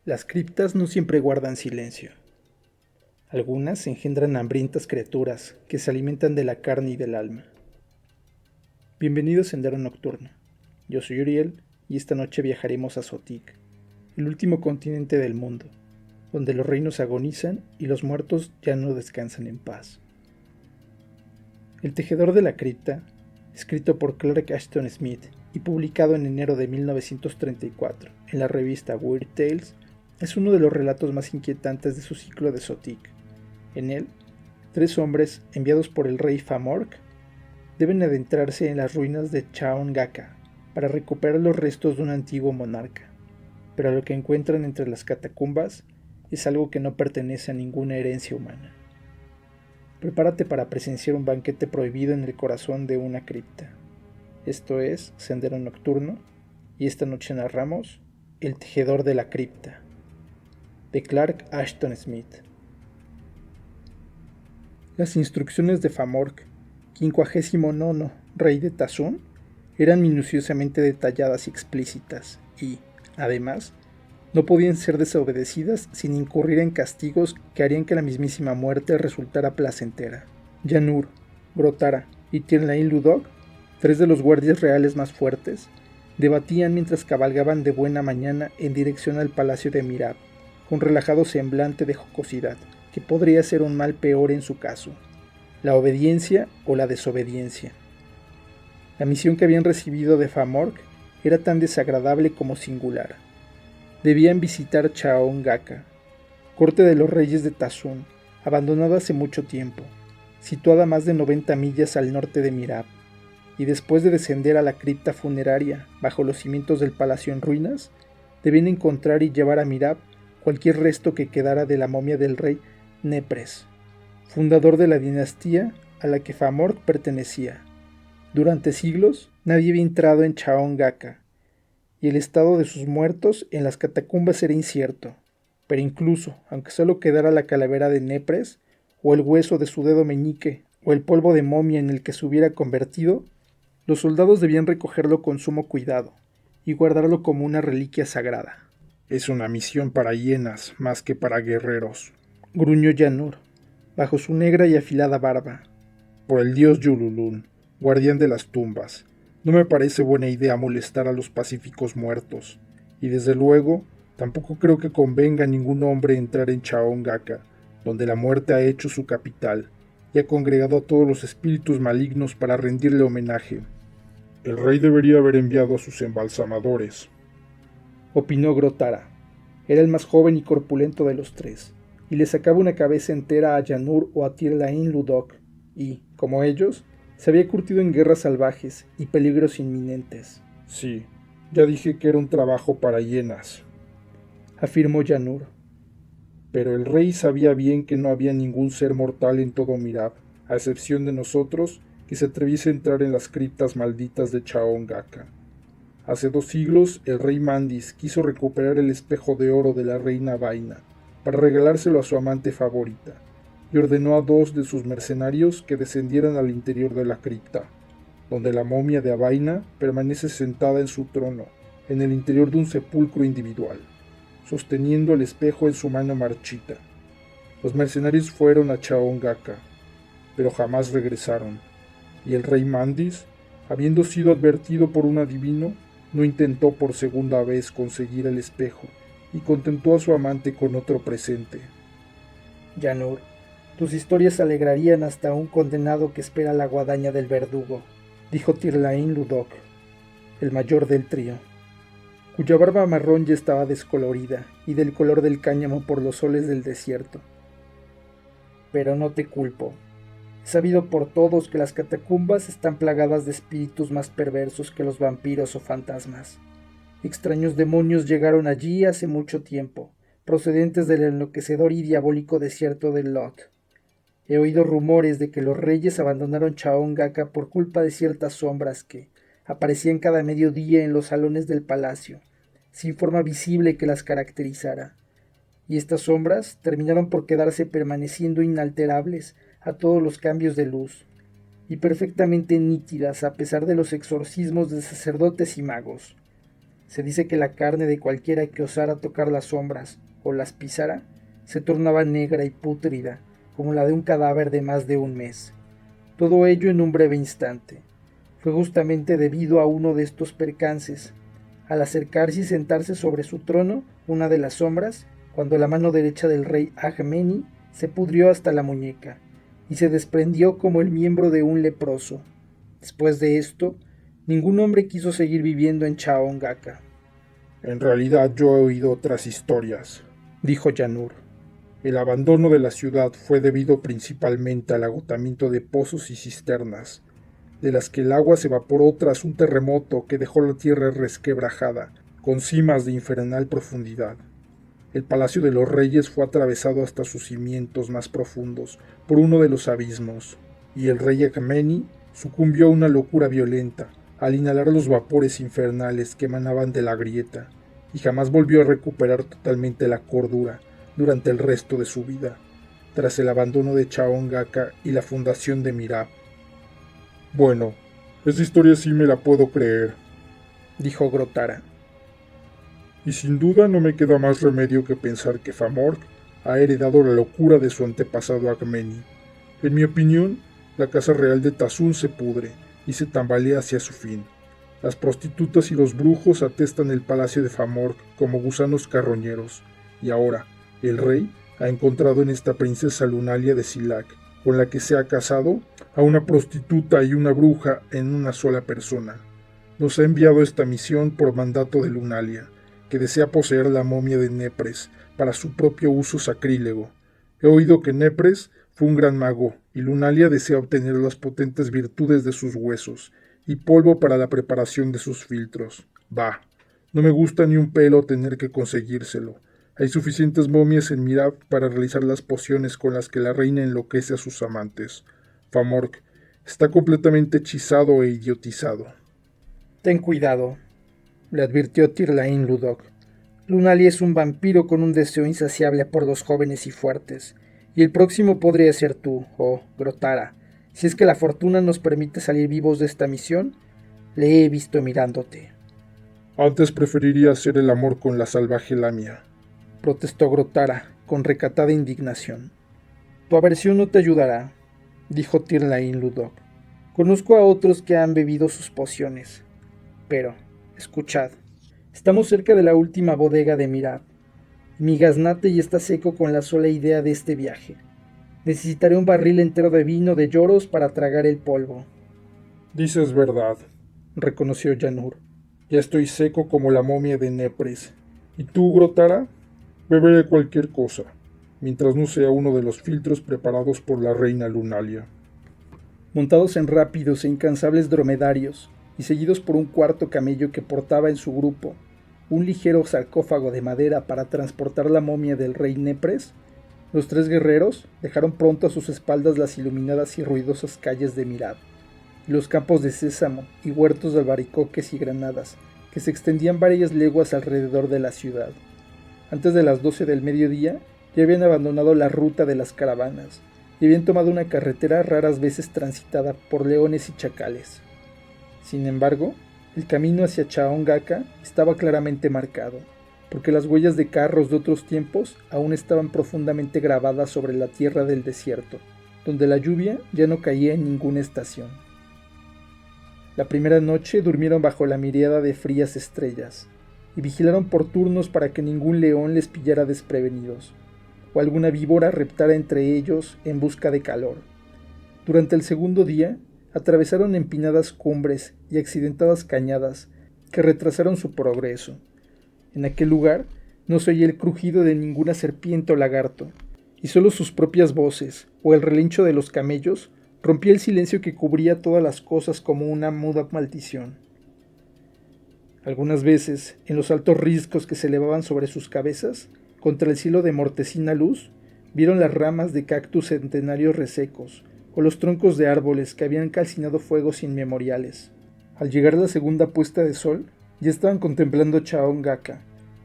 Las criptas no siempre guardan silencio. Algunas engendran hambrientas criaturas que se alimentan de la carne y del alma. Bienvenido a Sendero Nocturno. Yo soy Uriel y esta noche viajaremos a Sotik, el último continente del mundo, donde los reinos agonizan y los muertos ya no descansan en paz. El tejedor de la cripta, escrito por Clark Ashton Smith y publicado en enero de 1934 en la revista Weird Tales, es uno de los relatos más inquietantes de su ciclo de Sotik. En él, 3 hombres enviados por el rey Famorc deben adentrarse en las ruinas de Chaon Gaka para recuperar los restos de un antiguo monarca, pero lo que encuentran entre las catacumbas es algo que no pertenece a ninguna herencia humana. Prepárate para presenciar un banquete prohibido en el corazón de una cripta. Esto es Sendero Nocturno, y esta noche narramos El tejedor de la cripta, de Clark Ashton Smith. Las instrucciones de Famorc, 59º rey de Tazun, eran minuciosamente detalladas y explícitas, y, además, no podían ser desobedecidas sin incurrir en castigos que harían que la mismísima muerte resultara placentera. Yanur, Grotara y Tirlain Ludog, 3 de los guardias reales más fuertes, debatían mientras cabalgaban de buena mañana en dirección al palacio de Mirab, con relajado semblante de jocosidad, que podría ser un mal peor en su caso: la obediencia o la desobediencia. La misión que habían recibido de Famorc era tan desagradable como singular. Debían visitar Chaon Gaka, corte de los reyes de Tazun, abandonada hace mucho tiempo, situada a más de 90 millas al norte de Mirab, y después de descender a la cripta funeraria bajo los cimientos del palacio en ruinas, debían encontrar y llevar a Mirab cualquier resto que quedara de la momia del rey Nepres, fundador de la dinastía a la que Famorc pertenecía. Durante siglos nadie había entrado en Chaon Gaka, y el estado de sus muertos en las catacumbas era incierto, pero incluso, aunque solo quedara la calavera de Nepres, o el hueso de su dedo meñique, o el polvo de momia en el que se hubiera convertido, los soldados debían recogerlo con sumo cuidado, y guardarlo como una reliquia sagrada. Es una misión para hienas más que para guerreros, gruñó Yanur, bajo su negra y afilada barba. Por el dios Yululun, guardián de las tumbas, no me parece buena idea molestar a los pacíficos muertos, y desde luego, tampoco creo que convenga a ningún hombre entrar en Chaon Gaka, donde la muerte ha hecho su capital, y ha congregado a todos los espíritus malignos para rendirle homenaje. El rey debería haber enviado a sus embalsamadores, opinó Grotara. Era el más joven y corpulento de los 3, y le sacaba una cabeza entera a Yanur o a Tirlain Ludog, y, como ellos, se había curtido en guerras salvajes y peligros inminentes. Sí, ya dije que era un trabajo para hienas, afirmó Yanur. Pero el rey sabía bien que no había ningún ser mortal en todo Mirab, a excepción de nosotros, que se atreviese a entrar en las criptas malditas de Chaon Gaka. Hace 2 siglos, el rey Mandis quiso recuperar el espejo de oro de la reina Vaina, para regalárselo a su amante favorita, y ordenó a 2 de sus mercenarios que descendieran al interior de la cripta, donde la momia de Avaina permanece sentada en su trono, en el interior de un sepulcro individual, sosteniendo el espejo en su mano marchita. Los mercenarios fueron a Chaon Gaka, pero jamás regresaron, y el rey Mandis, habiendo sido advertido por un adivino, no intentó por segunda vez conseguir el espejo, y contentó a su amante con otro presente. Yanur, tus historias alegrarían hasta a un condenado que espera la guadaña del verdugo, dijo Tirlain Ludog, el mayor del trío, cuya barba marrón ya estaba descolorida y del color del cáñamo por los soles del desierto. Pero no te culpo. Es sabido por todos que las catacumbas están plagadas de espíritus más perversos que los vampiros o fantasmas. Extraños demonios llegaron allí hace mucho tiempo, procedentes del enloquecedor y diabólico desierto del Lot. He oído rumores de que los reyes abandonaron Chaon Gaka por culpa de ciertas sombras que aparecían cada mediodía en los salones del palacio, sin forma visible que las caracterizara. Y estas sombras terminaron por quedarse permaneciendo inalterables a todos los cambios de luz, y perfectamente nítidas a pesar de los exorcismos de sacerdotes y magos. Se dice que la carne de cualquiera que osara tocar las sombras o las pisara se tornaba negra y pútrida, como la de un cadáver de más de un mes. Todo ello en un breve instante. Fue justamente debido a uno de estos percances, al acercarse y sentarse sobre su trono una de las sombras, cuando la mano derecha del rey Ajmeni se pudrió hasta la muñeca, y se desprendió como el miembro de un leproso. Después de esto, ningún hombre quiso seguir viviendo en Chaongaka. En realidad yo he oído otras historias, Dijo Yanur. El abandono de la ciudad fue debido principalmente al agotamiento de pozos y cisternas, de las que el agua se evaporó tras un terremoto que dejó la tierra resquebrajada, con cimas de infernal profundidad. El palacio de los reyes fue atravesado hasta sus cimientos más profundos por uno de los abismos, y el rey Agameni sucumbió a una locura violenta al inhalar los vapores infernales que emanaban de la grieta, y jamás volvió a recuperar totalmente la cordura durante el resto de su vida, tras el abandono de Chaongaka y la fundación de Mirab. Bueno, esa historia sí me la puedo creer, dijo Grotara. Y sin duda no me queda más remedio que pensar que Famorg ha heredado la locura de su antepasado Agmeni. En mi opinión, la casa real de Tazun se pudre y se tambalea hacia su fin. Las prostitutas y los brujos atestan el palacio de Famorg como gusanos carroñeros, y ahora, el rey ha encontrado en esta princesa Lunalia de Silac, con la que se ha casado, a una prostituta y una bruja en una sola persona. Nos ha enviado esta misión por mandato de Lunalia, que desea poseer la momia de Nepres para su propio uso sacrílego. He oído que Nepres fue un gran mago, y Lunalia desea obtener las potentes virtudes de sus huesos, y polvo para la preparación de sus filtros. Bah, no me gusta ni un pelo tener que conseguírselo. Hay suficientes momias en Mirab para realizar las pociones con las que la reina enloquece a sus amantes. Famorg está completamente hechizado e idiotizado. Ten cuidado, le advirtió Tirlain Ludok. Lunali es un vampiro con un deseo insaciable por los jóvenes y fuertes, y el próximo podría ser tú, oh Grotara. Si es que la fortuna nos permite salir vivos de esta misión, le he visto mirándote. Antes preferiría hacer el amor con la salvaje Lamia, protestó Grotara, con recatada indignación. Tu aversión no te ayudará, dijo Tirlain Ludok. Conozco a otros que han bebido sus pociones. Pero, escuchad, estamos cerca de la última bodega de Mirab. Mi gaznate ya está seco con la sola idea de este viaje. Necesitaré un barril entero de vino de lloros para tragar el polvo. Dices verdad, reconoció Yanur. Ya estoy seco como la momia de Nepres. ¿Y tú, Grotara? Beberé cualquier cosa, mientras no sea uno de los filtros preparados por la reina Lunalia. Montados en rápidos e incansables dromedarios, y seguidos por un cuarto camello que portaba en su grupo un ligero sarcófago de madera para transportar la momia del rey Nepres, los tres guerreros dejaron pronto a sus espaldas las iluminadas y ruidosas calles de Mirab, y los campos de sésamo y huertos de albaricoques y granadas que se extendían varias leguas alrededor de la ciudad. Antes de las 12 del mediodía ya habían abandonado la ruta de las caravanas y habían tomado una carretera raras veces transitada por leones y chacales. Sin embargo, el camino hacia Chaongaka estaba claramente marcado, porque las huellas de carros de otros tiempos aún estaban profundamente grabadas sobre la tierra del desierto, donde la lluvia ya no caía en ninguna estación. La primera noche durmieron bajo la miriada de frías estrellas, y vigilaron por turnos para que ningún león les pillara desprevenidos, o alguna víbora reptara entre ellos en busca de calor. Durante el segundo día, atravesaron empinadas cumbres y accidentadas cañadas que retrasaron su progreso. En aquel lugar no se oía el crujido de ninguna serpiente o lagarto, y solo sus propias voces o el relincho de los camellos rompía el silencio que cubría todas las cosas como una muda maldición. Algunas veces, en los altos riscos que se elevaban sobre sus cabezas, contra el cielo de mortecina luz, vieron las ramas de cactus centenarios resecos, o los troncos de árboles que habían calcinado fuegos inmemoriales. Al llegar la segunda puesta de sol, ya estaban contemplando Chaongaka,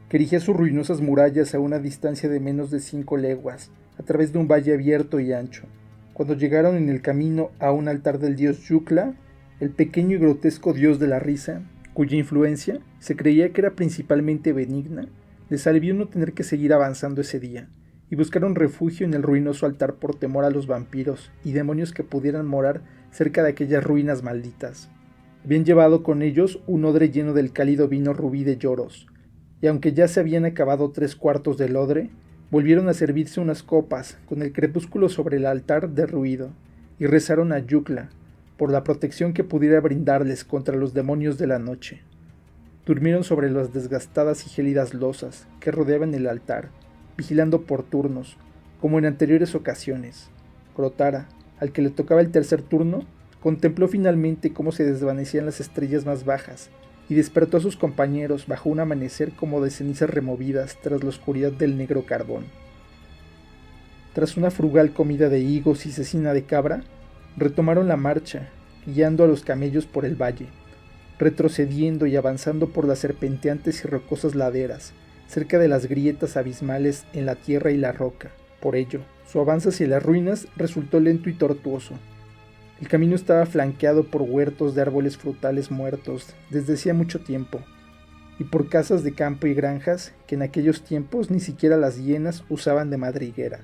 que erigía sus ruinosas murallas a una distancia de menos de 5 leguas, a través de un valle abierto y ancho. Cuando llegaron en el camino a un altar del dios Yukla, el pequeño y grotesco dios de la risa, cuya influencia se creía que era principalmente benigna, les alivió no tener que seguir avanzando ese día, y buscaron refugio en el ruinoso altar por temor a los vampiros y demonios que pudieran morar cerca de aquellas ruinas malditas. Habían llevado con ellos un odre lleno del cálido vino rubí de Lloros, y aunque ya se habían acabado 3/4 del odre, volvieron a servirse unas copas con el crepúsculo sobre el altar derruido, y rezaron a Yucla por la protección que pudiera brindarles contra los demonios de la noche. Durmieron sobre las desgastadas y gélidas losas que rodeaban el altar, vigilando por turnos, como en anteriores ocasiones. Grotara, al que le tocaba el tercer turno, contempló finalmente cómo se desvanecían las estrellas más bajas y despertó a sus compañeros bajo un amanecer como de cenizas removidas tras la oscuridad del negro carbón. Tras una frugal comida de higos y cecina de cabra, retomaron la marcha, guiando a los camellos por el valle, retrocediendo y avanzando por las serpenteantes y rocosas laderas, cerca de las grietas abismales en la tierra y la roca. Por ello, su avance hacia las ruinas resultó lento y tortuoso. El camino estaba flanqueado por huertos de árboles frutales muertos desde hacía mucho tiempo, y por casas de campo y granjas que en aquellos tiempos ni siquiera las hienas usaban de madriguera.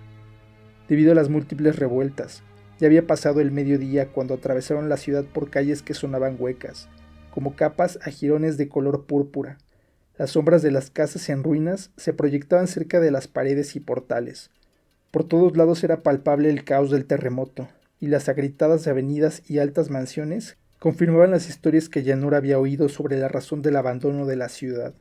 Debido a las múltiples revueltas, ya había pasado el mediodía cuando atravesaron la ciudad por calles que sonaban huecas, como capas a jirones de color púrpura. Las sombras de las casas en ruinas se proyectaban cerca de las paredes y portales. Por todos lados era palpable el caos del terremoto, y las agrietadas avenidas y altas mansiones confirmaban las historias que Yanur había oído sobre la razón del abandono de la ciudad.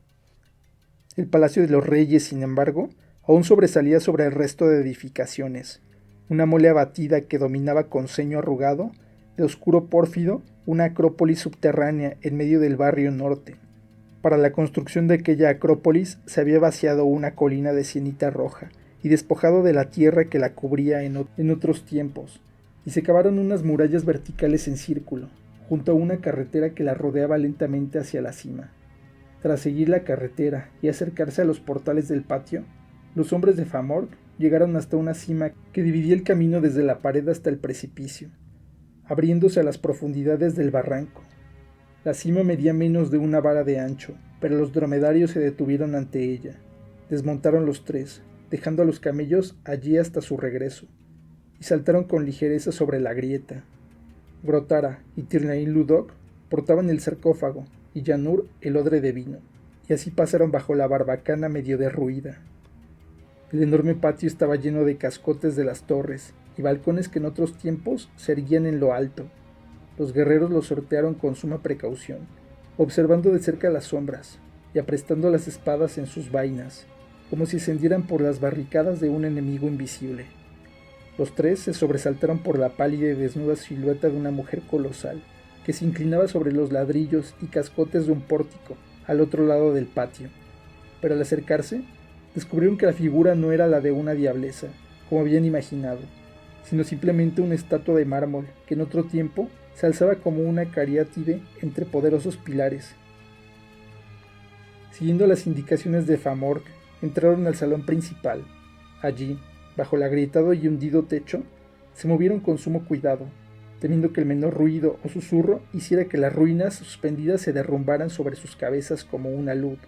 El Palacio de los Reyes, sin embargo, aún sobresalía sobre el resto de edificaciones, una mole abatida que dominaba con ceño arrugado, de oscuro pórfido, una acrópolis subterránea en medio del barrio norte. Para la construcción de aquella acrópolis se había vaciado una colina de sienita roja y despojado de la tierra que la cubría en otros tiempos, y se cavaron unas murallas verticales en círculo, junto a una carretera que la rodeaba lentamente hacia la cima. Tras seguir la carretera y acercarse a los portales del patio, los hombres de Famork llegaron hasta una cima que dividía el camino desde la pared hasta el precipicio, abriéndose a las profundidades del barranco. La cima medía menos de una vara de ancho, pero los dromedarios se detuvieron ante ella. Desmontaron los tres, dejando a los camellos allí hasta su regreso, y saltaron con ligereza sobre la grieta. Grotara y Tirnain Ludok portaban el sarcófago y Yanur el odre de vino, y así pasaron bajo la barbacana medio derruida. El enorme patio estaba lleno de cascotes de las torres y balcones que en otros tiempos se erguían en lo alto. Los guerreros los sortearon con suma precaución, observando de cerca las sombras y aprestando las espadas en sus vainas, como si ascendieran por las barricadas de un enemigo invisible. Los tres se sobresaltaron por la pálida y desnuda silueta de una mujer colosal, que se inclinaba sobre los ladrillos y cascotes de un pórtico al otro lado del patio. Pero al acercarse, descubrieron que la figura no era la de una diableza, como habían imaginado, sino simplemente una estatua de mármol que en otro tiempo se alzaba como una cariátide entre poderosos pilares. Siguiendo las indicaciones de Famork, entraron al salón principal. Allí, bajo el agrietado y hundido techo, se movieron con sumo cuidado, temiendo que el menor ruido o susurro hiciera que las ruinas suspendidas se derrumbaran sobre sus cabezas como una luz.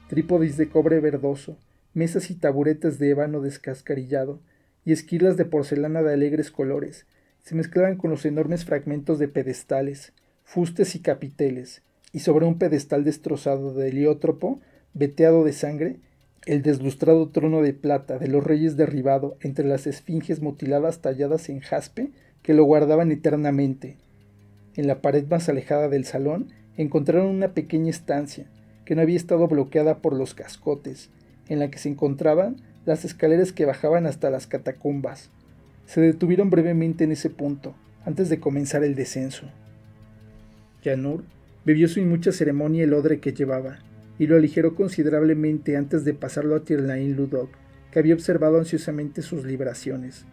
Trípodes de cobre verdoso, mesas y taburetes de ébano descascarillado, y esquilas de porcelana de alegres colores, se mezclaban con los enormes fragmentos de pedestales, fustes y capiteles, y sobre un pedestal destrozado de heliótropo, veteado de sangre, el deslustrado trono de plata de los reyes derribado entre las esfinges mutiladas talladas en jaspe que lo guardaban eternamente. En la pared más alejada del salón encontraron una pequeña estancia, que no había estado bloqueada por los cascotes, en la que se encontraban las escaleras que bajaban hasta las catacumbas. Se detuvieron brevemente en ese punto, antes de comenzar el descenso. Yanur bebió sin mucha ceremonia el odre que llevaba, y lo aligeró considerablemente antes de pasarlo a Tirnain Ludok, que había observado ansiosamente sus libraciones.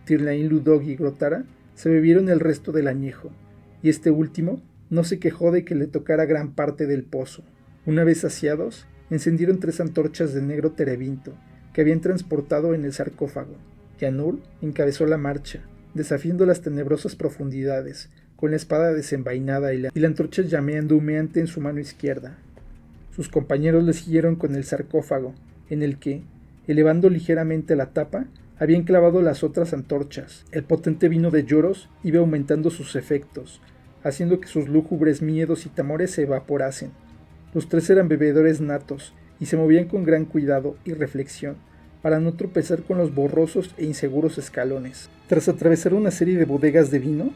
Tirnain Ludok y Grotara se bebieron el resto del añejo, y este último no se quejó de que le tocara gran parte del pozo. Una vez saciados, encendieron 3 antorchas de negro terebinto que habían transportado en el sarcófago. Yanur encabezó la marcha, desafiando las tenebrosas profundidades, con la espada desenvainada y la antorcha llameando humeante en su mano izquierda. Sus compañeros le siguieron con el sarcófago, en el que, elevando ligeramente la tapa, habían clavado las otras antorchas. El potente vino de Lloros iba aumentando sus efectos, haciendo que sus lúgubres miedos y temores se evaporasen. Los tres eran bebedores natos, y se movían con gran cuidado y reflexión, para no tropezar con los borrosos e inseguros escalones. Tras atravesar una serie de bodegas de vino,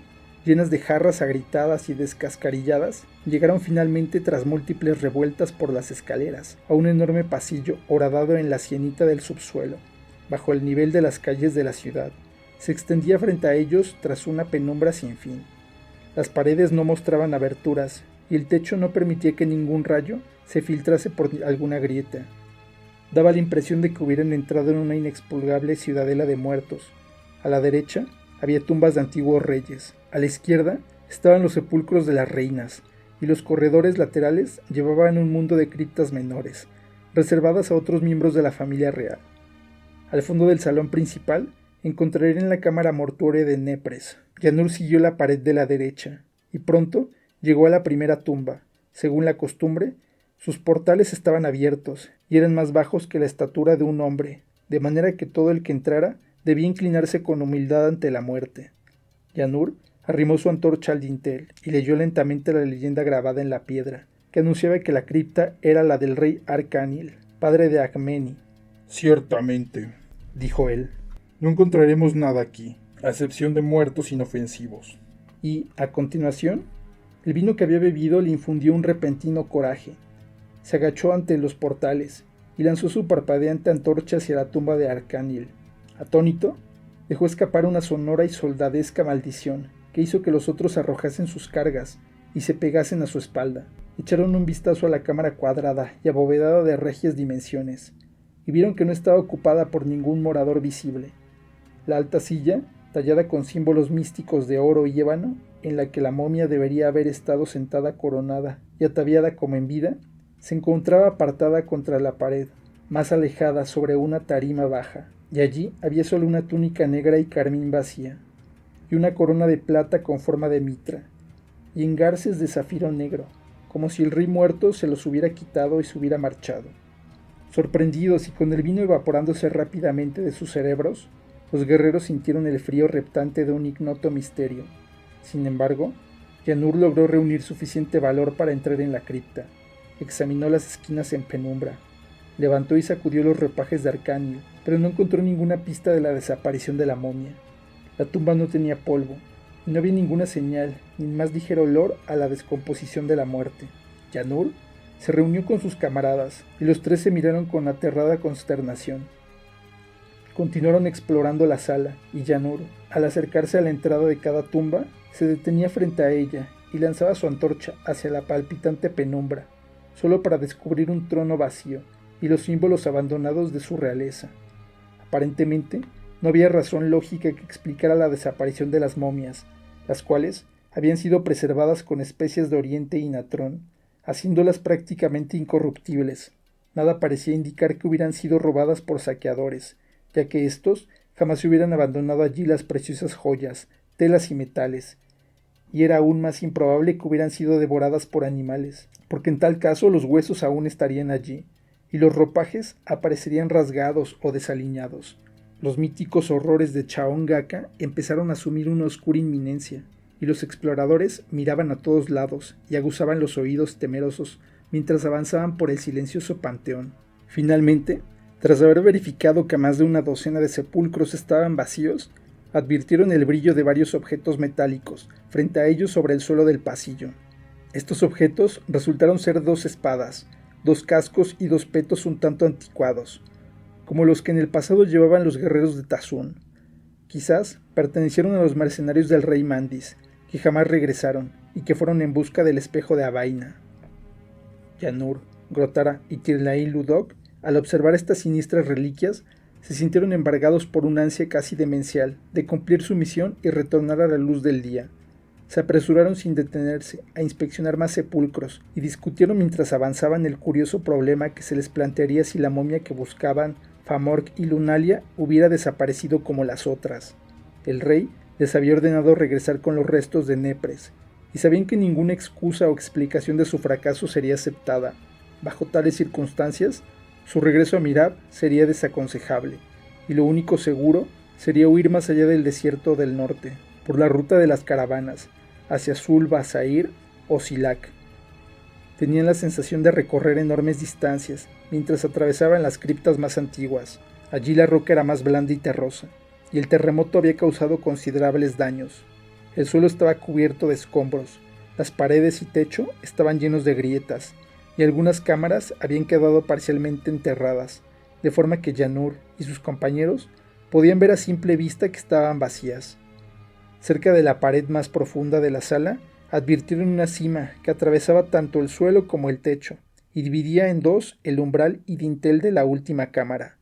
llenas de jarras agritadas y descascarilladas, llegaron finalmente tras múltiples revueltas por las escaleras, a un enorme pasillo horadado en la sienita del subsuelo, bajo el nivel de las calles de la ciudad. Se extendía frente a ellos tras una penumbra sin fin. Las paredes no mostraban aberturas, y el techo no permitía que ningún rayo se filtrase por alguna grieta. Daba la impresión de que hubieran entrado en una inexpugnable ciudadela de muertos. A la derecha había tumbas de antiguos reyes. A la izquierda estaban los sepulcros de las reinas, y los corredores laterales llevaban un mundo de criptas menores, reservadas a otros miembros de la familia real. Al fondo del salón principal encontrarían la cámara mortuoria de Nepres. Yanur siguió la pared de la derecha, y pronto llegó a la primera tumba. Según la costumbre, sus portales estaban abiertos, y eran más bajos que la estatura de un hombre, de manera que todo el que entrara debía inclinarse con humildad ante la muerte. Yanur arrimó su antorcha al dintel y leyó lentamente la leyenda grabada en la piedra, que anunciaba que la cripta era la del rey Arcanil, padre de Agmeni. Ciertamente, dijo él, no encontraremos nada aquí, a excepción de muertos inofensivos. Y, a continuación, el vino que había bebido le infundió un repentino coraje. Se agachó ante los portales y lanzó su parpadeante antorcha hacia la tumba de Arcanil. Atónito, dejó escapar una sonora y soldadesca maldición que hizo que los otros arrojasen sus cargas y se pegasen a su espalda. Echaron un vistazo a la cámara cuadrada y abovedada de regias dimensiones, y vieron que no estaba ocupada por ningún morador visible. La alta silla, tallada con símbolos místicos de oro y ébano, en la que la momia debería haber estado sentada coronada y ataviada como en vida, se encontraba apartada contra la pared, más alejada sobre una tarima baja, y allí había solo una túnica negra y carmín vacía, y una corona de plata con forma de mitra, y engarces de zafiro negro, como si el rey muerto se los hubiera quitado y se hubiera marchado. Sorprendidos y con el vino evaporándose rápidamente de sus cerebros, los guerreros sintieron el frío reptante de un ignoto misterio. Sin embargo, Yanur logró reunir suficiente valor para entrar en la cripta. Examinó las esquinas en penumbra, levantó y sacudió los ropajes de Arcanil, pero no encontró ninguna pista de la desaparición de la momia. La tumba no tenía polvo, y no había ninguna señal, ni más ligero olor a la descomposición de la muerte. Yanur se reunió con sus camaradas, y los tres se miraron con aterrada consternación. Continuaron explorando la sala, y Yanur, al acercarse a la entrada de cada tumba, se detenía frente a ella y lanzaba su antorcha hacia la palpitante penumbra, solo para descubrir un trono vacío y los símbolos abandonados de su realeza. Aparentemente, no había razón lógica que explicara la desaparición de las momias, las cuales habían sido preservadas con especias de Oriente y natrón, haciéndolas prácticamente incorruptibles. Nada parecía indicar que hubieran sido robadas por saqueadores, ya que éstos jamás se hubieran abandonado allí las preciosas joyas, telas y metales, y era aún más improbable que hubieran sido devoradas por animales, porque en tal caso los huesos aún estarían allí, y los ropajes aparecerían rasgados o desaliñados. Los míticos horrores de Chaon Gaka empezaron a asumir una oscura inminencia, y los exploradores miraban a todos lados y aguzaban los oídos temerosos mientras avanzaban por el silencioso panteón. Finalmente, tras haber verificado que más de una docena de sepulcros estaban vacíos, advirtieron el brillo de varios objetos metálicos frente a ellos sobre el suelo del pasillo. Estos objetos resultaron ser 2 espadas, 2 cascos y 2 petos un tanto anticuados, como los que en el pasado llevaban los guerreros de Tazun. Quizás pertenecieron a los mercenarios del rey Mandis, que jamás regresaron y que fueron en busca del espejo de Abaina. Yanur, Grotara y Tirlain Ludok, al observar estas siniestras reliquias, se sintieron embargados por una ansia casi demencial de cumplir su misión y retornar a la luz del día. Se apresuraron sin detenerse a inspeccionar más sepulcros y discutieron mientras avanzaban el curioso problema que se les plantearía si la momia que buscaban, Famork y Lunalia, hubiera desaparecido como las otras. El rey Les había ordenado regresar con los restos de Nepres, y sabían que ninguna excusa o explicación de su fracaso sería aceptada. Bajo tales circunstancias, su regreso a Mirab sería desaconsejable, y lo único seguro sería huir más allá del desierto del norte, por la ruta de las caravanas, hacia Sulba, Zair o Silac. Tenían la sensación de recorrer enormes distancias, mientras atravesaban las criptas más antiguas. Allí la roca era más blanda y terrosa, y el terremoto había causado considerables daños. El suelo estaba cubierto de escombros, las paredes y techo estaban llenos de grietas, y algunas cámaras habían quedado parcialmente enterradas, de forma que Yanur y sus compañeros podían ver a simple vista que estaban vacías. Cerca de la pared más profunda de la sala, advirtieron una sima que atravesaba tanto el suelo como el techo, y dividía en dos el umbral y dintel de la última cámara.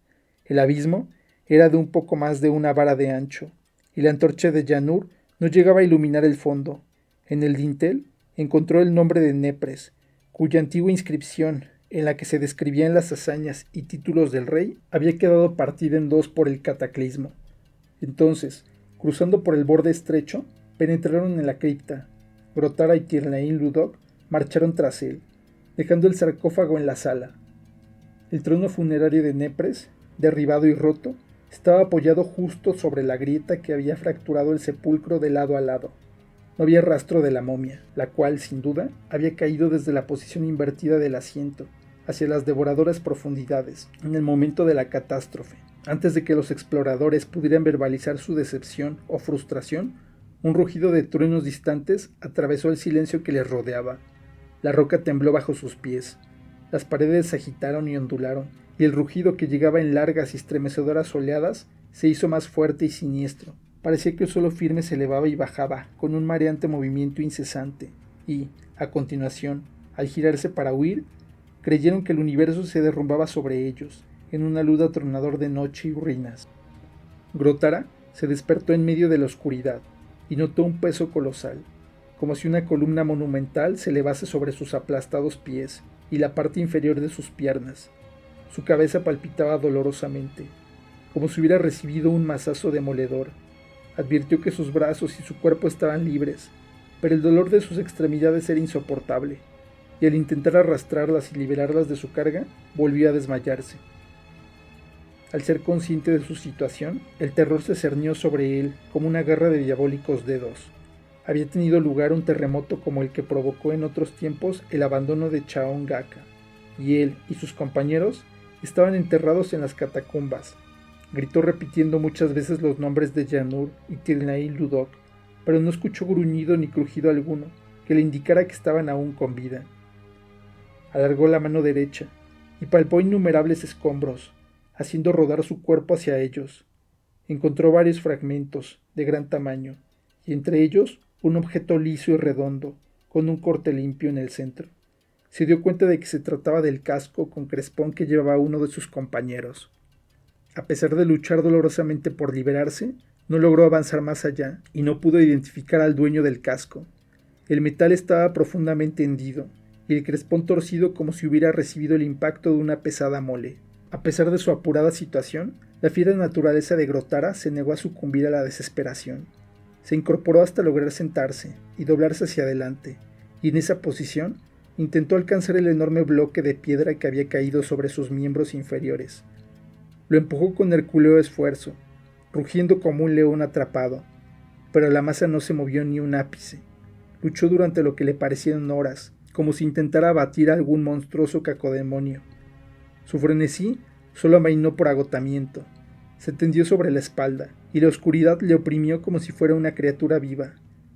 El abismo era de un poco más de una vara de ancho, y la antorcha de Yanur no llegaba a iluminar el fondo. En el dintel encontró el nombre de Nepres, cuya antigua inscripción, en la que se describían las hazañas y títulos del rey, había quedado partida en dos por el cataclismo. Entonces, cruzando por el borde estrecho, penetraron en la cripta. Grotara y Tirnain Ludog marcharon tras él, dejando el sarcófago en la sala. El trono funerario de Nepres, derribado y roto, estaba apoyado justo sobre la grieta que había fracturado el sepulcro de lado a lado. No había rastro de la momia, la cual, sin duda, había caído desde la posición invertida del asiento, hacia las devoradoras profundidades, en el momento de la catástrofe. Antes de que los exploradores pudieran verbalizar su decepción o frustración, un rugido de truenos distantes atravesó el silencio que les rodeaba. La roca tembló bajo sus pies, las paredes se agitaron y ondularon, y el rugido que llegaba en largas y estremecedoras oleadas se hizo más fuerte y siniestro. Parecía que el suelo firme se elevaba y bajaba, con un mareante movimiento incesante, y, a continuación, al girarse para huir, creyeron que el universo se derrumbaba sobre ellos, en una luz atronador de noche y ruinas. Grotara se despertó en medio de la oscuridad, y notó un peso colosal, como si una columna monumental se elevase sobre sus aplastados pies y la parte inferior de sus piernas. Su cabeza palpitaba dolorosamente, como si hubiera recibido un mazazo demoledor. Advirtió que sus brazos y su cuerpo estaban libres, pero el dolor de sus extremidades era insoportable, y al intentar arrastrarlas y liberarlas de su carga, volvió a desmayarse. Al ser consciente de su situación, el terror se cernió sobre él como una garra de diabólicos dedos. Había tenido lugar un terremoto como el que provocó en otros tiempos el abandono de Chaon Gaka, y él y sus compañeros estaban enterrados en las catacumbas. Gritó repitiendo muchas veces los nombres de Yanur y Tirnain Ludog, pero no escuchó gruñido ni crujido alguno que le indicara que estaban aún con vida. Alargó la mano derecha y palpó innumerables escombros, haciendo rodar su cuerpo hacia ellos. Encontró varios fragmentos de gran tamaño, y entre ellos un objeto liso y redondo, con un corte limpio en el centro. Se dio cuenta de que se trataba del casco con crespón que llevaba uno de sus compañeros. A pesar de luchar dolorosamente por liberarse, no logró avanzar más allá y no pudo identificar al dueño del casco. El metal estaba profundamente hendido y el crespón torcido como si hubiera recibido el impacto de una pesada mole. A pesar de su apurada situación, la fiera naturaleza de Grotara se negó a sucumbir a la desesperación. Se incorporó hasta lograr sentarse y doblarse hacia adelante, y en esa posición intentó alcanzar el enorme bloque de piedra que había caído sobre sus miembros inferiores. Lo empujó con hercúleo esfuerzo, rugiendo como un león atrapado, pero la masa no se movió ni un ápice. Luchó durante lo que le parecieron horas, como si intentara abatir a algún monstruoso cacodemonio. Su frenesí solo amainó por agotamiento. Se tendió sobre la espalda, y la oscuridad le oprimió como si fuera una criatura viva,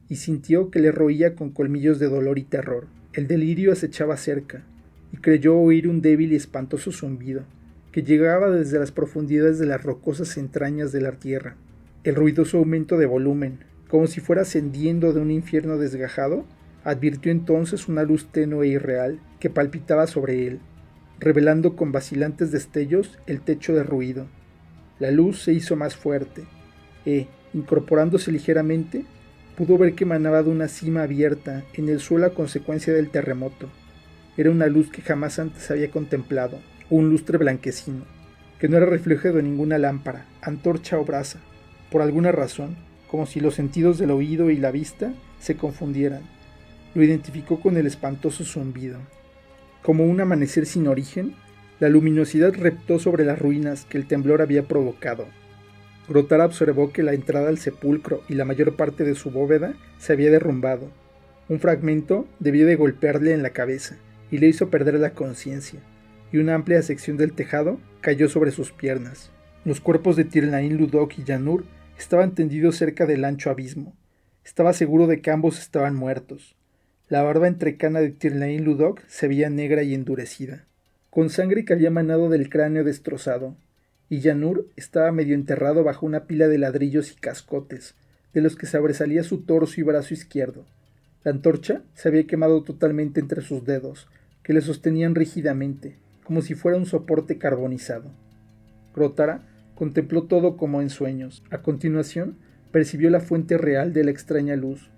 y sintió que le roía con colmillos de dolor y terror. El delirio acechaba cerca, y creyó oír un débil y espantoso zumbido, que llegaba desde las profundidades de las rocosas entrañas de la tierra. El ruidoso aumento de volumen, como si fuera ascendiendo de un infierno desgajado, advirtió entonces una luz tenue e irreal que palpitaba sobre él, revelando con vacilantes destellos el techo derruido. La luz se hizo más fuerte, incorporándose ligeramente, pudo ver que emanaba de una sima abierta en el suelo a consecuencia del terremoto. Era una luz que jamás antes había contemplado, un lustre blanquecino, que no era reflejo de ninguna lámpara, antorcha o brasa. Por alguna razón, como si los sentidos del oído y la vista se confundieran. Lo identificó con el espantoso zumbido. Como un amanecer sin origen, la luminosidad reptó sobre las ruinas que el temblor había provocado. Grotara observó que la entrada al sepulcro y la mayor parte de su bóveda se había derrumbado. Un fragmento debió de golpearle en la cabeza y le hizo perder la conciencia, y una amplia sección del tejado cayó sobre sus piernas. Los cuerpos de Tirnain Ludok y Yanur estaban tendidos cerca del ancho abismo. Estaba seguro de que ambos estaban muertos. La barba entrecana de Tirnain Ludok se veía negra y endurecida, con sangre que había manado del cráneo destrozado, y Yanur estaba medio enterrado bajo una pila de ladrillos y cascotes, de los que sobresalía su torso y brazo izquierdo. La antorcha se había quemado totalmente entre sus dedos, que le sostenían rígidamente, como si fuera un soporte carbonizado. Grotara contempló todo como en sueños. A continuación, percibió la fuente real de la extraña luz,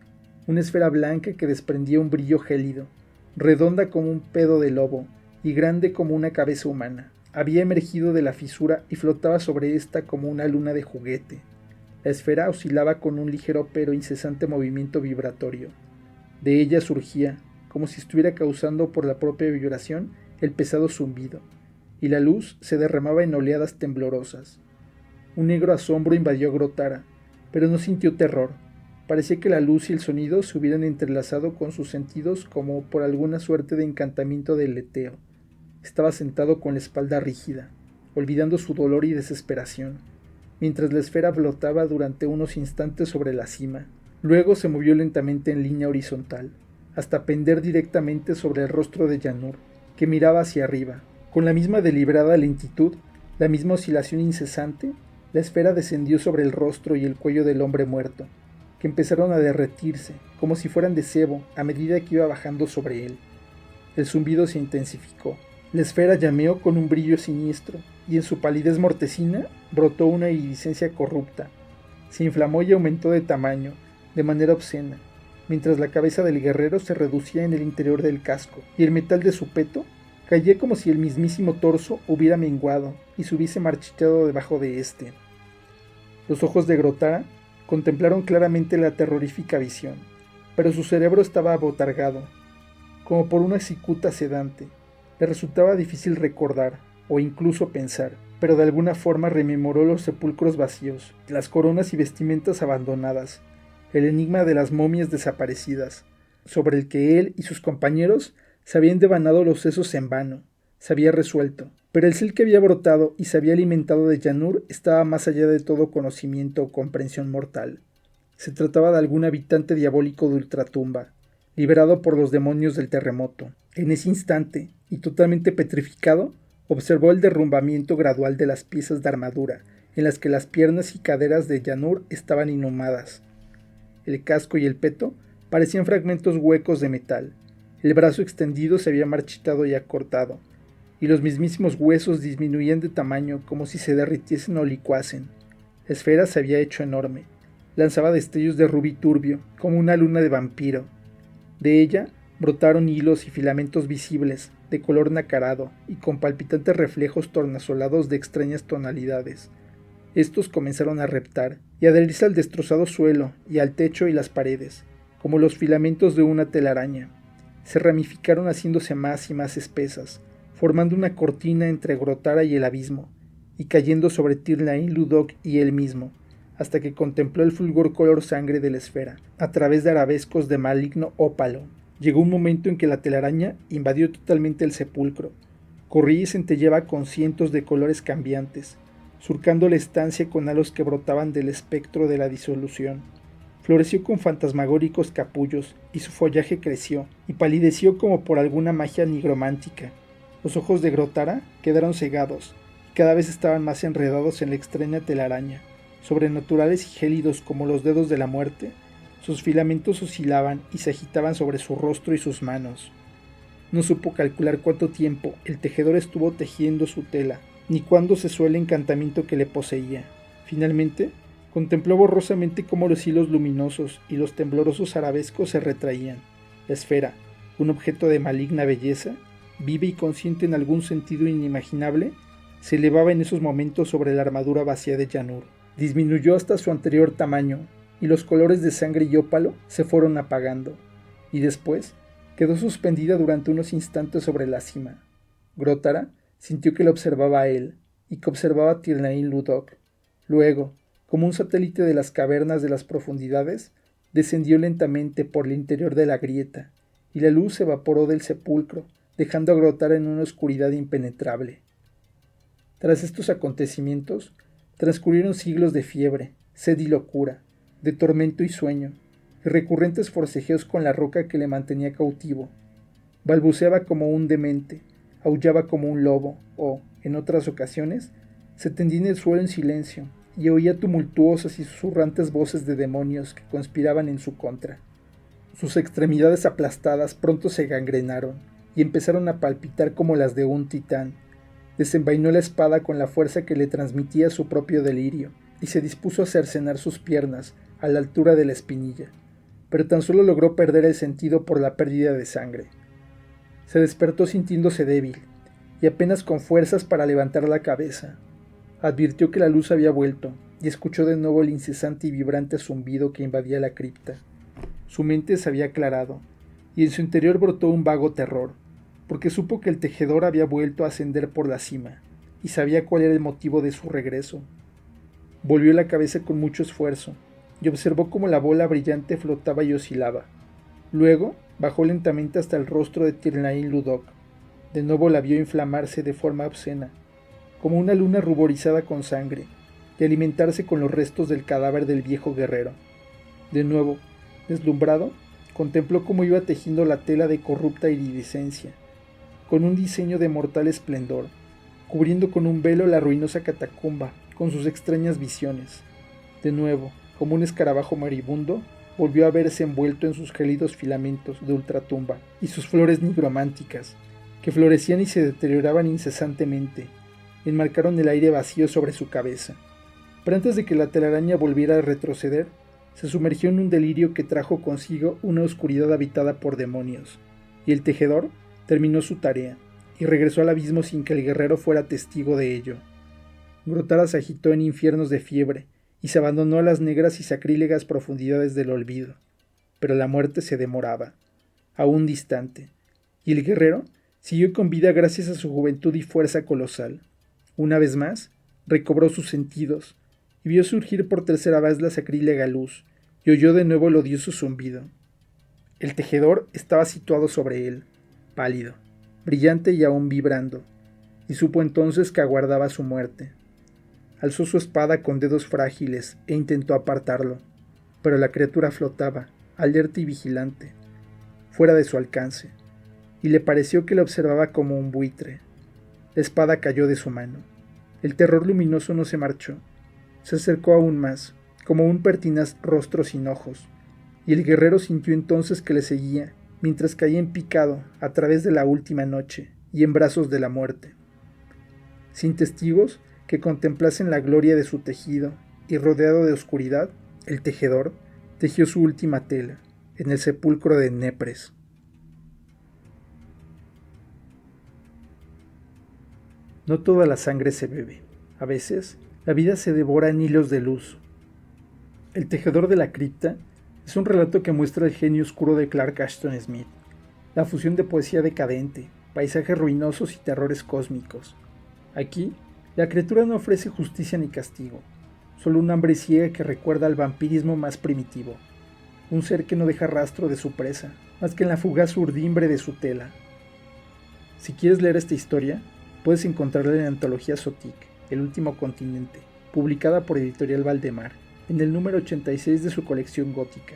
una esfera blanca que desprendía un brillo gélido, redonda como un pedo de lobo y grande como una cabeza humana. Había emergido de la fisura y flotaba sobre ésta como una luna de juguete. La esfera oscilaba con un ligero pero incesante movimiento vibratorio. De ella surgía, como si estuviera causando por la propia vibración, el pesado zumbido, y la luz se derramaba en oleadas temblorosas. Un negro asombro invadió a Grotara, pero no sintió terror. Parecía que la luz y el sonido se hubieran entrelazado con sus sentidos como por alguna suerte de encantamiento del leteo. Estaba sentado con la espalda rígida, olvidando su dolor y desesperación, mientras la esfera flotaba durante unos instantes sobre la cima. Luego se movió lentamente en línea horizontal, hasta pender directamente sobre el rostro de Yanur, que miraba hacia arriba. Con la misma deliberada lentitud, la misma oscilación incesante, la esfera descendió sobre el rostro y el cuello del hombre muerto, que empezaron a derretirse, como si fueran de sebo, a medida que iba bajando sobre él. El zumbido se intensificó. La esfera llameó con un brillo siniestro, y en su palidez mortecina brotó una iridiscencia corrupta. Se inflamó y aumentó de tamaño, de manera obscena, mientras la cabeza del guerrero se reducía en el interior del casco, y el metal de su peto caía como si el mismísimo torso hubiera menguado y se hubiese marchitado debajo de éste. Los ojos de Grotara contemplaron claramente la terrorífica visión, pero su cerebro estaba abotargado, como por una cicuta sedante. Le resultaba difícil recordar, o incluso pensar, pero de alguna forma rememoró los sepulcros vacíos, las coronas y vestimentas abandonadas, el enigma de las momias desaparecidas, sobre el que él y sus compañeros se habían devanado los sesos en vano. Se había resuelto, pero el ser que había brotado y se había alimentado de Yanur estaba más allá de todo conocimiento o comprensión mortal. Se trataba de algún habitante diabólico de ultratumba, liberado por los demonios del terremoto. En ese instante, y totalmente petrificado, observó el derrumbamiento gradual de las piezas de armadura, en las que las piernas y caderas de Yanur estaban inhumadas. El casco y el peto parecían fragmentos huecos de metal. El brazo extendido se había marchitado y acortado, y los mismísimos huesos disminuían de tamaño como si se derritiesen o licuasen. La esfera se había hecho enorme. Lanzaba destellos de rubí turbio, como una luna de vampiro. De ella brotaron hilos y filamentos visibles, de color nacarado y con palpitantes reflejos tornasolados de extrañas tonalidades. Estos comenzaron a reptar y adherirse al destrozado suelo y al techo y las paredes, como los filamentos de una telaraña. Se ramificaron haciéndose más y más espesas, formando una cortina entre Grotara y el abismo, y cayendo sobre Tirnain Ludok y él mismo, hasta que contempló el fulgor color sangre de la esfera, a través de arabescos de maligno ópalo. Llegó un momento en que la telaraña invadió totalmente el sepulcro. Corría y centelleaba con cientos de colores cambiantes, surcando la estancia con halos que brotaban del espectro de la disolución. Floreció con fantasmagóricos capullos, y su follaje creció, y palideció como por alguna magia nigromántica. Los ojos de Grotara quedaron cegados, y cada vez estaban más enredados en la extraña telaraña. Sobrenaturales y gélidos como los dedos de la muerte, sus filamentos oscilaban y se agitaban sobre su rostro y sus manos. No supo calcular cuánto tiempo el tejedor estuvo tejiendo su tela, ni cuándo cesó el encantamiento que le poseía. Finalmente, contempló borrosamente cómo los hilos luminosos y los temblorosos arabescos se retraían. La esfera, un objeto de maligna belleza, viva y consciente en algún sentido inimaginable, se elevaba en esos momentos sobre la armadura vacía de Yanur. Disminuyó hasta su anterior tamaño, y los colores de sangre y ópalo se fueron apagando, y después quedó suspendida durante unos instantes sobre la cima. Grotara sintió que lo observaba a él, y que observaba a Tirnain Ludok. Luego, como un satélite de las cavernas de las profundidades, descendió lentamente por el interior de la grieta, y la luz se evaporó del sepulcro, dejando a Grotara en una oscuridad impenetrable. Tras estos acontecimientos, transcurrieron siglos de fiebre, sed y locura, de tormento y sueño, y recurrentes forcejeos con la roca que le mantenía cautivo. Balbuceaba como un demente, aullaba como un lobo, o, en otras ocasiones, se tendía en el suelo en silencio, y oía tumultuosas y susurrantes voces de demonios que conspiraban en su contra. Sus extremidades aplastadas pronto se gangrenaron, y empezaron a palpitar como las de un titán. Desenvainó la espada con la fuerza que le transmitía su propio delirio, y se dispuso a cercenar sus piernas, a la altura de la espinilla, pero tan solo logró perder el sentido por la pérdida de sangre. Se despertó sintiéndose débil, y apenas con fuerzas para levantar la cabeza. Advirtió que la luz había vuelto, y escuchó de nuevo el incesante y vibrante zumbido que invadía la cripta. Su mente se había aclarado, y en su interior brotó un vago terror, porque supo que el tejedor había vuelto a ascender por la cima, y sabía cuál era el motivo de su regreso. Volvió la cabeza con mucho esfuerzo, y observó cómo la bola brillante flotaba y oscilaba. Luego bajó lentamente hasta el rostro de Tirnain Ludok. De nuevo la vio inflamarse de forma obscena, como una luna ruborizada con sangre, y alimentarse con los restos del cadáver del viejo guerrero. De nuevo, deslumbrado, contempló cómo iba tejiendo la tela de corrupta iridescencia, con un diseño de mortal esplendor, cubriendo con un velo la ruinosa catacumba con sus extrañas visiones. De nuevo, como un escarabajo moribundo, volvió a verse envuelto en sus gélidos filamentos de ultratumba y sus flores nigrománticas, que florecían y se deterioraban incesantemente, enmarcaron el aire vacío sobre su cabeza. Pero antes de que la telaraña volviera a retroceder, se sumergió en un delirio que trajo consigo una oscuridad habitada por demonios, y el tejedor terminó su tarea, y regresó al abismo sin que el guerrero fuera testigo de ello. Grotara se agitó en infiernos de fiebre, y se abandonó a las negras y sacrílegas profundidades del olvido. Pero la muerte se demoraba, aún distante, y el guerrero siguió con vida gracias a su juventud y fuerza colosal. Una vez más, recobró sus sentidos, y vio surgir por tercera vez la sacrílega luz, y oyó de nuevo el odioso zumbido. El tejedor estaba situado sobre él, pálido, brillante y aún vibrando, y supo entonces que aguardaba su muerte. Alzó su espada con dedos frágiles e intentó apartarlo, pero la criatura flotaba, alerta y vigilante, fuera de su alcance, y le pareció que la observaba como un buitre. La espada cayó de su mano. El terror luminoso no se marchó. Se acercó aún más, como un pertinaz rostro sin ojos, y el guerrero sintió entonces que le seguía, mientras caía en picado a través de la última noche y en brazos de la muerte. Sin testigos que contemplasen la gloria de su tejido, y rodeado de oscuridad, el tejedor tejió su última tela en el sepulcro de Nepres. No toda la sangre se bebe. A veces, la vida se devora en hilos de luz. El tejedor de la cripta es un relato que muestra el genio oscuro de Clark Ashton Smith, la fusión de poesía decadente, paisajes ruinosos y terrores cósmicos. Aquí, la criatura no ofrece justicia ni castigo, solo un hambre ciega que recuerda al vampirismo más primitivo, un ser que no deja rastro de su presa, más que en la fugaz urdimbre de su tela. Si quieres leer esta historia, puedes encontrarla en la antología Zotic, El último continente, publicada por Editorial Valdemar, en el número 86 de su colección gótica.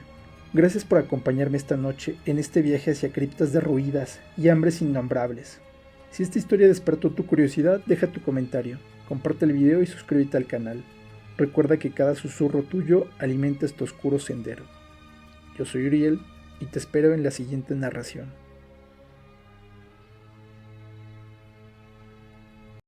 Gracias por acompañarme esta noche en este viaje hacia criptas derruidas y hambres innombrables. Si esta historia despertó tu curiosidad, deja tu comentario, comparte el video y suscríbete al canal. Recuerda que cada susurro tuyo alimenta este oscuro sendero. Yo soy Uriel y te espero en la siguiente narración.